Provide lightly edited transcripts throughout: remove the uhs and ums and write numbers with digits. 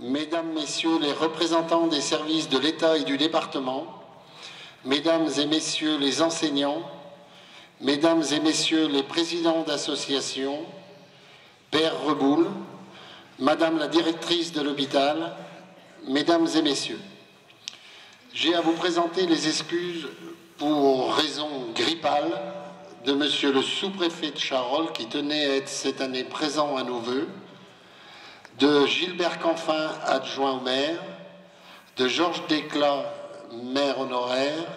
Mesdames, Messieurs les représentants des services de l'État et du département, Mesdames et Messieurs les enseignants, Mesdames et Messieurs les présidents d'associations, Père Reboul, Madame la directrice de l'hôpital, Mesdames et Messieurs, j'ai à vous présenter les excuses pour raison grippale de Monsieur le sous-préfet de Charolles qui tenait à être cette année présent à nos vœux, de Gilbert Canfin, adjoint au maire, de Georges Desclas, maire honoraire,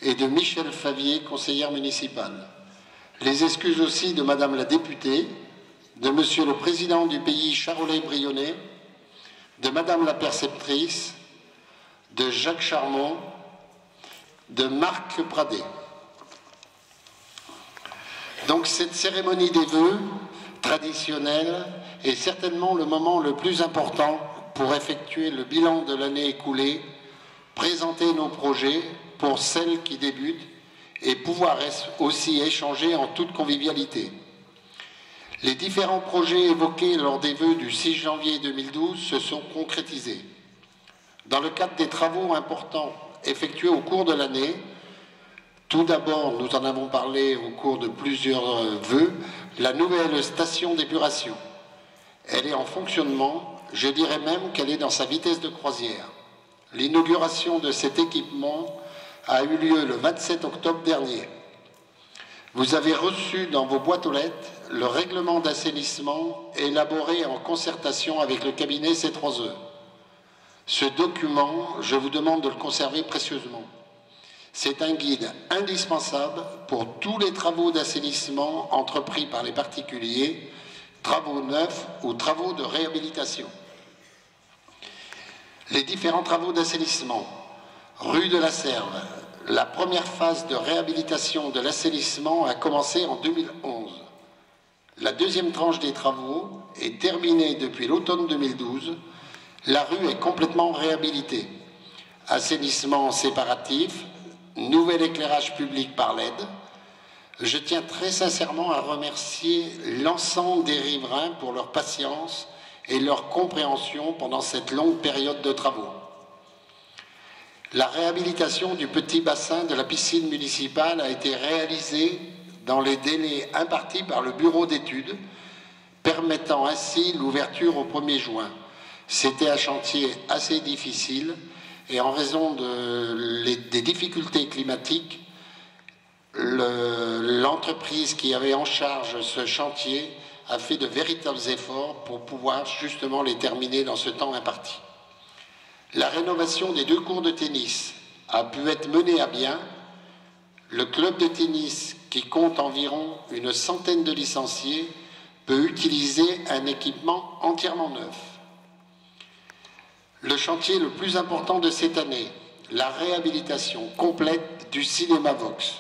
et de Michel Favier, conseillère municipale. Les excuses aussi de Madame la députée, de Monsieur le président du pays Charolais-Brionnais, de Madame la perceptrice, de Jacques Charmont, de Marc Pradet. Donc cette cérémonie des vœux traditionnelle est certainement le moment le plus important pour effectuer le bilan de l'année écoulée, présenter nos projets pour celles qui débutent et pouvoir aussi échanger en toute convivialité. Les différents projets évoqués lors des vœux du 6 janvier 2012 se sont concrétisés. Dans le cadre des travaux importants effectués au cours de l'année, tout d'abord, nous en avons parlé au cours de plusieurs vœux, la nouvelle station d'épuration. Elle est en fonctionnement, je dirais même qu'elle est dans sa vitesse de croisière. L'inauguration de cet équipement a eu lieu le 27 octobre dernier. Vous avez reçu dans vos boîtes aux lettres le règlement d'assainissement élaboré en concertation avec le cabinet C3E. Ce document, je vous demande de le conserver précieusement. C'est un guide indispensable pour tous les travaux d'assainissement entrepris par les particuliers, travaux neufs ou travaux de réhabilitation. Les différents travaux d'assainissement, rue de la Serve, la première phase de réhabilitation de l'assainissement a commencé en 2011. La deuxième tranche des travaux est terminée depuis l'automne 2012. La rue est complètement réhabilitée. Assainissement séparatif, nouvel éclairage public par LED. Je tiens très sincèrement à remercier l'ensemble des riverains pour leur patience et leur compréhension pendant cette longue période de travaux. La réhabilitation du petit bassin de la piscine municipale a été réalisée dans les délais impartis par le bureau d'études, permettant ainsi l'ouverture au 1er juin. C'était un chantier assez difficile et en raison des difficultés climatiques, l'entreprise qui avait en charge ce chantier a fait de véritables efforts pour pouvoir justement les terminer dans ce temps imparti. La rénovation des 2 cours de tennis a pu être menée à bien. Le club de tennis, qui compte environ une centaine de licenciés, peut utiliser un équipement entièrement neuf. Le chantier le plus important de cette année, la réhabilitation complète du cinéma Vox.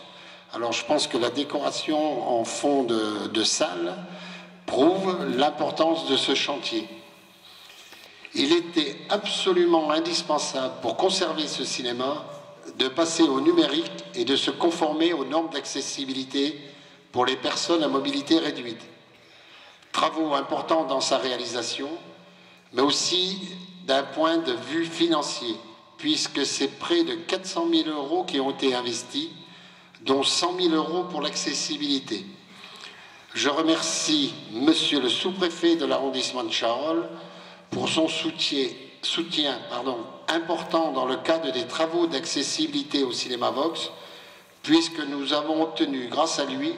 Alors je pense que la décoration en fond de salle prouve l'importance de ce chantier. Il était absolument indispensable pour conserver ce cinéma de passer au numérique et de se conformer aux normes d'accessibilité pour les personnes à mobilité réduite. Travaux importants dans sa réalisation, mais aussi d'un point de vue financier, puisque c'est près de 400 000 € qui ont été investis, dont 100 000 € pour l'accessibilité. Je remercie Monsieur le sous-préfet de l'arrondissement de Charolles pour son soutien important dans le cadre des travaux d'accessibilité au cinéma Vox, puisque nous avons obtenu, grâce à lui,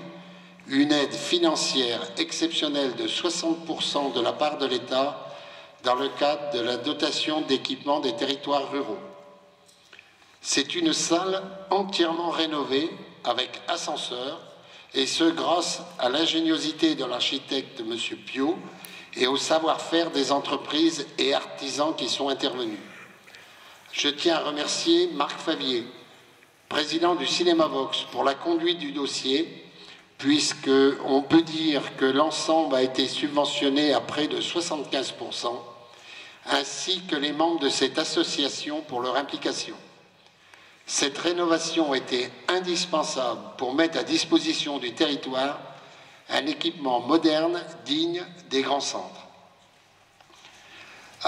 une aide financière exceptionnelle de 60% de la part de l'État dans le cadre de la dotation d'équipement des territoires ruraux. C'est une salle entièrement rénovée avec ascenseur, et ce grâce à l'ingéniosité de l'architecte M. Piot et au savoir-faire des entreprises et artisans qui sont intervenus. Je tiens à remercier Marc Favier, président du Cinéma Vox, pour la conduite du dossier, puisqu'on peut dire que l'ensemble a été subventionné à près de 75%, ainsi que les membres de cette association pour leur implication. Cette rénovation était indispensable pour mettre à disposition du territoire un équipement moderne, digne des grands centres.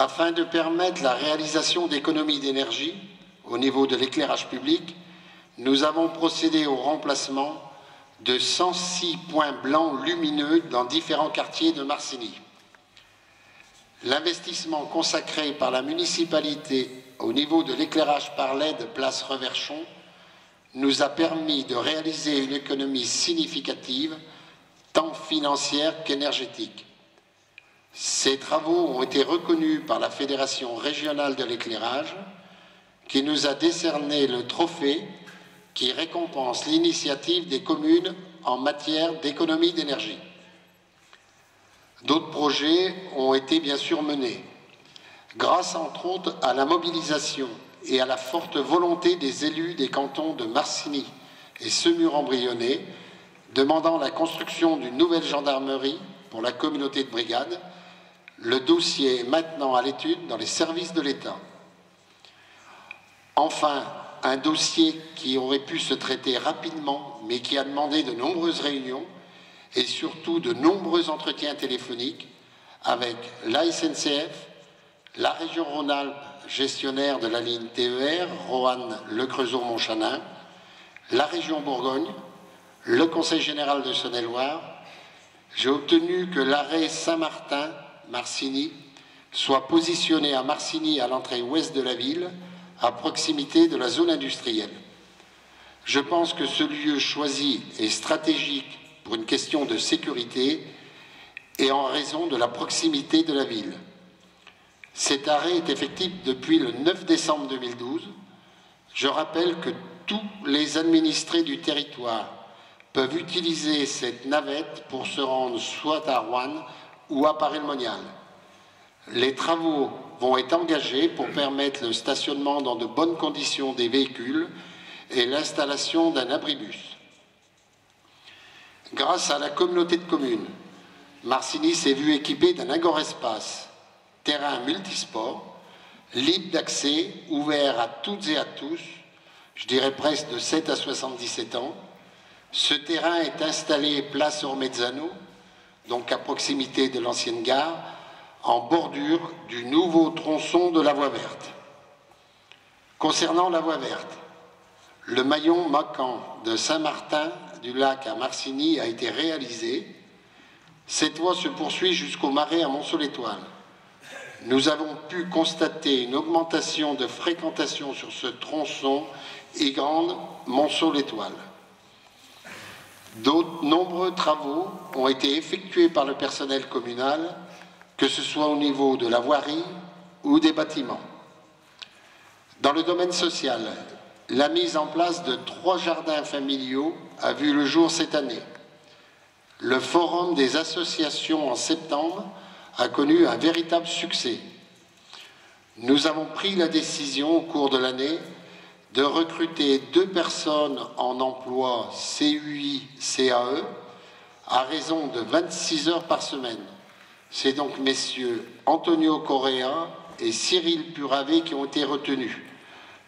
Afin de permettre la réalisation d'économies d'énergie au niveau de l'éclairage public, nous avons procédé au remplacement de 106 points blancs lumineux dans différents quartiers de Marcigny. L'investissement consacré par la municipalité au niveau de l'éclairage par LED place Reverchon nous a permis de réaliser une économie significative, tant financière qu'énergétique. Ces travaux ont été reconnus par la Fédération régionale de l'éclairage, qui nous a décerné le trophée qui récompense l'initiative des communes en matière d'économie d'énergie. D'autres projets ont été bien sûr menés, grâce entre autres à la mobilisation et à la forte volonté des élus des cantons de Marcigny et Semur-en-Brionnais, demandant la construction d'une nouvelle gendarmerie pour la communauté de brigade. Le dossier est maintenant à l'étude dans les services de l'État. Enfin, un dossier qui aurait pu se traiter rapidement, mais qui a demandé de nombreuses réunions et surtout de nombreux entretiens téléphoniques avec la SNCF, la région Rhône-Alpes, gestionnaire de la ligne TER, Roanne-Le Creusot-Montchanin, la région Bourgogne, le Conseil général de Saône-et-Loire. J'ai obtenu que l'arrêt Saint-Martin-Marcigny soit positionné à Marcigny, à l'entrée ouest de la ville, à proximité de la zone industrielle. Je pense que ce lieu choisi est stratégique pour une question de sécurité et en raison de la proximité de la ville. Cet arrêt est effectif depuis le 9 décembre 2012. Je rappelle que tous les administrés du territoire peuvent utiliser cette navette pour se rendre soit à Roanne ou à Paray-le-Monial. Les travaux vont être engagés pour permettre le stationnement dans de bonnes conditions des véhicules et l'installation d'un abribus. Grâce à la communauté de communes, Marcigny s'est vu équipé d'un agorespace, terrain multisport, libre d'accès, ouvert à toutes et à tous, je dirais presque de 7 à 77 ans. Ce terrain est installé place Ormezzano, donc à proximité de l'ancienne gare, en bordure du nouveau tronçon de la voie verte. Concernant la voie verte, le maillon manquant de Saint-Martin-du-Lac à Marcigny a été réalisé. Cette voie se poursuit jusqu'au marais à Monceau-l'Étoile. Nous avons pu constater une augmentation de fréquentation sur ce tronçon et grande Monceau-l'Étoile. D'autres nombreux travaux ont été effectués par le personnel communal, que ce soit au niveau de la voirie ou des bâtiments. Dans le domaine social, la mise en place de 3 jardins familiaux a vu le jour cette année. Le forum des associations en septembre a connu un véritable succès. Nous avons pris la décision au cours de l'année de recruter 2 personnes en emploi CUI-CAE à raison de 26 heures par semaine. C'est donc messieurs Antonio Correa et Cyril Puravé qui ont été retenus.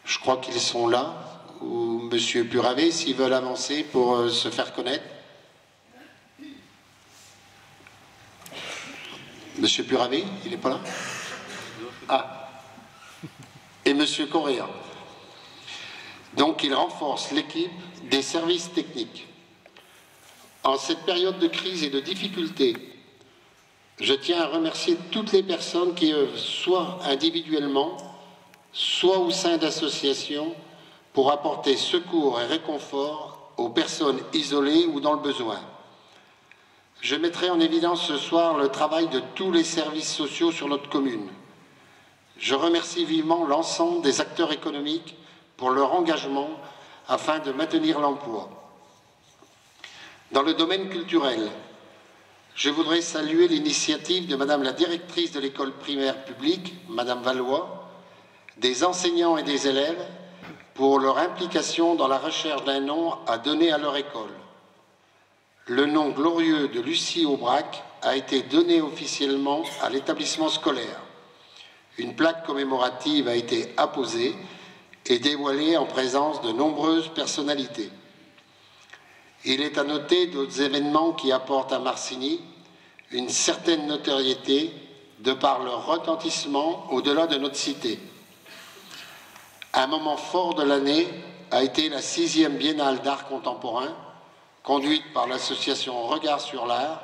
Je crois qu'ils sont là, ou monsieur Puravé, s'ils veulent avancer pour se faire connaître. Monsieur Puravé, il n'est pas là? Ah. Et monsieur Correa. Donc il renforce l'équipe des services techniques. En cette période de crise et de difficulté, je tiens à remercier toutes les personnes qui œuvrent soit individuellement, soit au sein d'associations pour apporter secours et réconfort aux personnes isolées ou dans le besoin. Je mettrai en évidence ce soir le travail de tous les services sociaux sur notre commune. Je remercie vivement l'ensemble des acteurs économiques pour leur engagement afin de maintenir l'emploi. Dans le domaine culturel, je voudrais saluer l'initiative de Madame la directrice de l'école primaire publique, Madame Valois, des enseignants et des élèves pour leur implication dans la recherche d'un nom à donner à leur école. Le nom glorieux de Lucie Aubrac a été donné officiellement à l'établissement scolaire. Une plaque commémorative a été apposée et dévoilée en présence de nombreuses personnalités. Il est à noter d'autres événements qui apportent à Marcigny une certaine notoriété de par leur retentissement au-delà de notre cité. Un moment fort de l'année a été la 6e Biennale d'art contemporain, conduite par l'association Regard sur l'art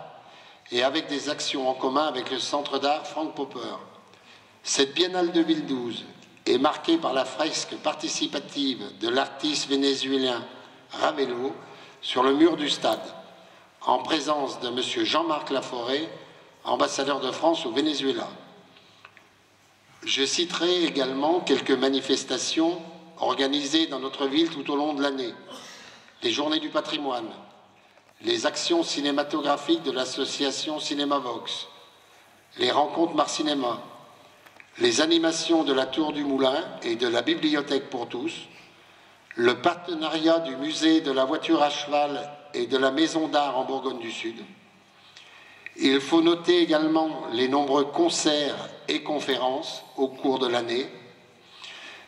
et avec des actions en commun avec le Centre d'art Frank Popper. Cette Biennale 2012 est marquée par la fresque participative de l'artiste vénézuélien Ravelo sur le mur du stade, en présence de M. Jean-Marc Laforêt, ambassadeur de France au Venezuela. Je citerai également quelques manifestations organisées dans notre ville tout au long de l'année. Les Journées du patrimoine, les actions cinématographiques de l'association Cinémavox, les rencontres Marcinéma, les animations de la Tour du Moulin et de la Bibliothèque pour tous, le partenariat du musée de la voiture à cheval et de la Maison d'art en Bourgogne du Sud. Il faut noter également les nombreux concerts et conférences au cours de l'année.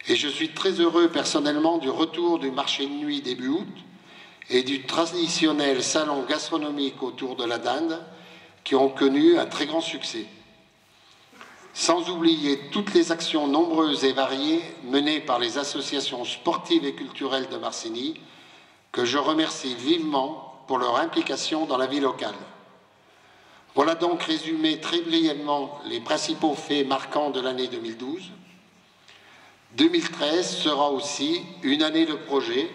Et je suis très heureux personnellement du retour du marché de nuit début août et du traditionnel salon gastronomique autour de la dinde qui ont connu un très grand succès. Sans oublier toutes les actions nombreuses et variées menées par les associations sportives et culturelles de Marcigny, que je remercie vivement pour leur implication dans la vie locale. Voilà donc résumé très brièvement les principaux faits marquants de l'année 2012. 2013 sera aussi une année de projet,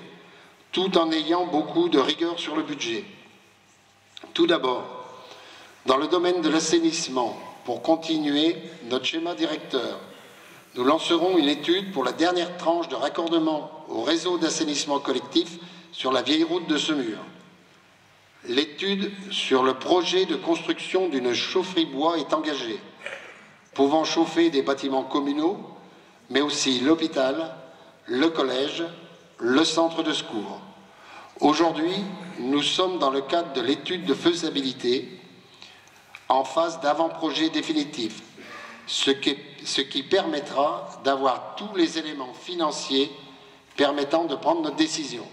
tout en ayant beaucoup de rigueur sur le budget. Tout d'abord, dans le domaine de l'assainissement, pour continuer notre schéma directeur, nous lancerons une étude pour la dernière tranche de raccordement au réseau d'assainissement collectif sur la vieille route de Semur. L'étude sur le projet de construction d'une chaufferie bois est engagée, pouvant chauffer des bâtiments communaux, mais aussi l'hôpital, le collège, le centre de secours. Aujourd'hui, nous sommes dans le cadre de l'étude de faisabilité en phase d'avant-projet définitif, ce qui permettra d'avoir tous les éléments financiers permettant de prendre notre décision.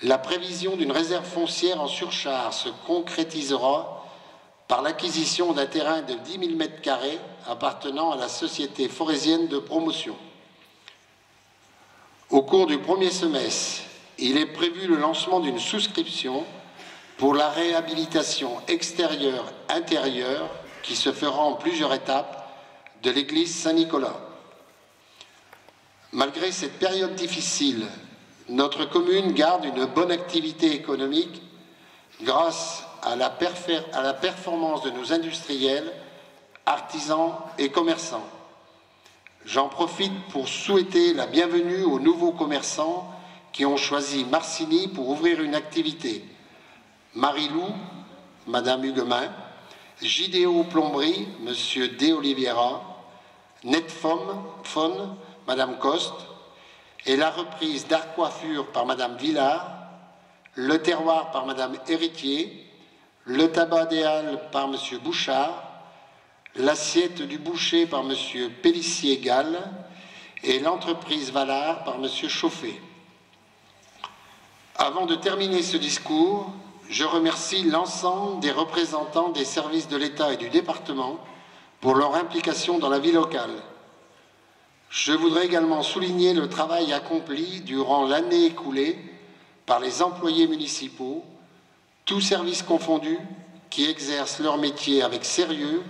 La prévision d'une réserve foncière en surcharge se concrétisera par l'acquisition d'un terrain de 10 000 m² appartenant à la Société forésienne de promotion. Au cours du premier semestre, il est prévu le lancement d'une souscription pour la réhabilitation extérieure-intérieure qui se fera en plusieurs étapes de l'église Saint-Nicolas. Malgré cette période difficile, notre commune garde une bonne activité économique grâce à la performance de nos industriels, artisans et commerçants. J'en profite pour souhaiter la bienvenue aux nouveaux commerçants qui ont choisi Marcigny pour ouvrir une activité. Marilou, Madame Huguemin, JDO Plomberie, Monsieur De Oliveira, Netphone, Madame Coste, et la reprise d'Art Coiffure par Madame Villard, le terroir par Madame Héritier, le tabac des Halles par Monsieur Bouchard, l'assiette du boucher par Monsieur Pellissier-Gall et l'entreprise Valard par Monsieur Chauffet. Avant de terminer ce discours, je remercie l'ensemble des représentants des services de l'État et du département pour leur implication dans la vie locale. Je voudrais également souligner le travail accompli durant l'année écoulée par les employés municipaux, tous services confondus, qui exercent leur métier avec sérieux,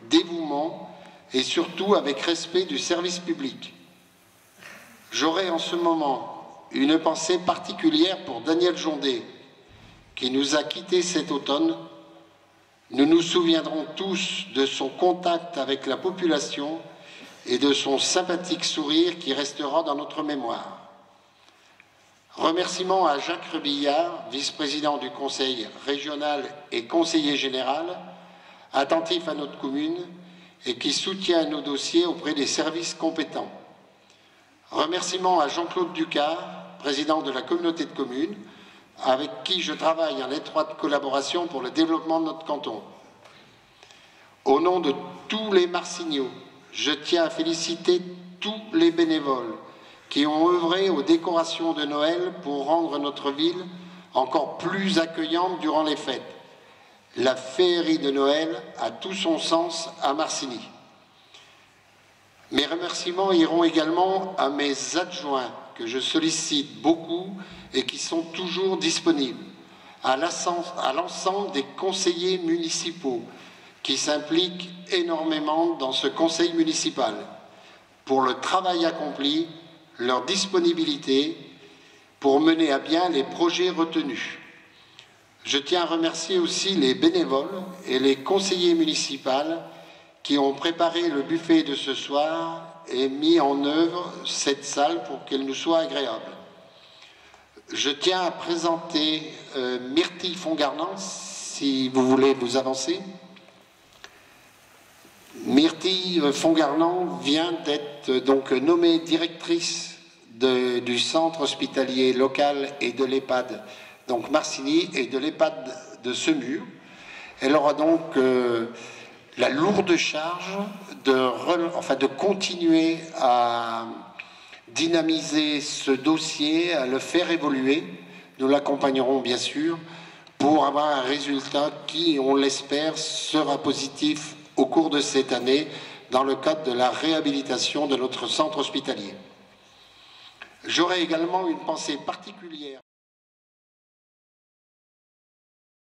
dévouement et surtout avec respect du service public. J'aurai en ce moment une pensée particulière pour Daniel Jondet, qui nous a quittés cet automne. Nous nous souviendrons tous de son contact avec la population et de son sympathique sourire qui restera dans notre mémoire. Remerciements à Jacques Rebillard, vice-président du Conseil régional et conseiller général, attentif à notre commune et qui soutient nos dossiers auprès des services compétents. Remerciements à Jean-Claude Ducard, président de la communauté de communes, avec qui je travaille en étroite collaboration pour le développement de notre canton. Au nom de tous les Marcignots, je tiens à féliciter tous les bénévoles qui ont œuvré aux décorations de Noël pour rendre notre ville encore plus accueillante durant les fêtes. La féerie de Noël a tout son sens à Marcilly. Mes remerciements iront également à mes adjoints, que je sollicite beaucoup et qui sont toujours disponibles, à l'ensemble des conseillers municipaux qui s'impliquent énormément dans ce conseil municipal, pour le travail accompli, leur disponibilité pour mener à bien les projets retenus. Je tiens à remercier aussi les bénévoles et les conseillers municipaux qui ont préparé le buffet de ce soir et mis en œuvre cette salle pour qu'elle nous soit agréable. Je tiens à présenter Myrtille Fongarnant, si vous voulez vous avancer. Myrtille Fongarnant vient d'être donc nommée directrice du centre hospitalier local et de l'EHPAD, donc Marcilly, et de l'EHPAD de Semur. Elle aura donc la lourde charge de continuer à dynamiser ce dossier, à le faire évoluer. Nous l'accompagnerons bien sûr pour avoir un résultat qui, on l'espère, sera positif au cours de cette année dans le cadre de la réhabilitation de notre centre hospitalier. J'aurai également une pensée particulière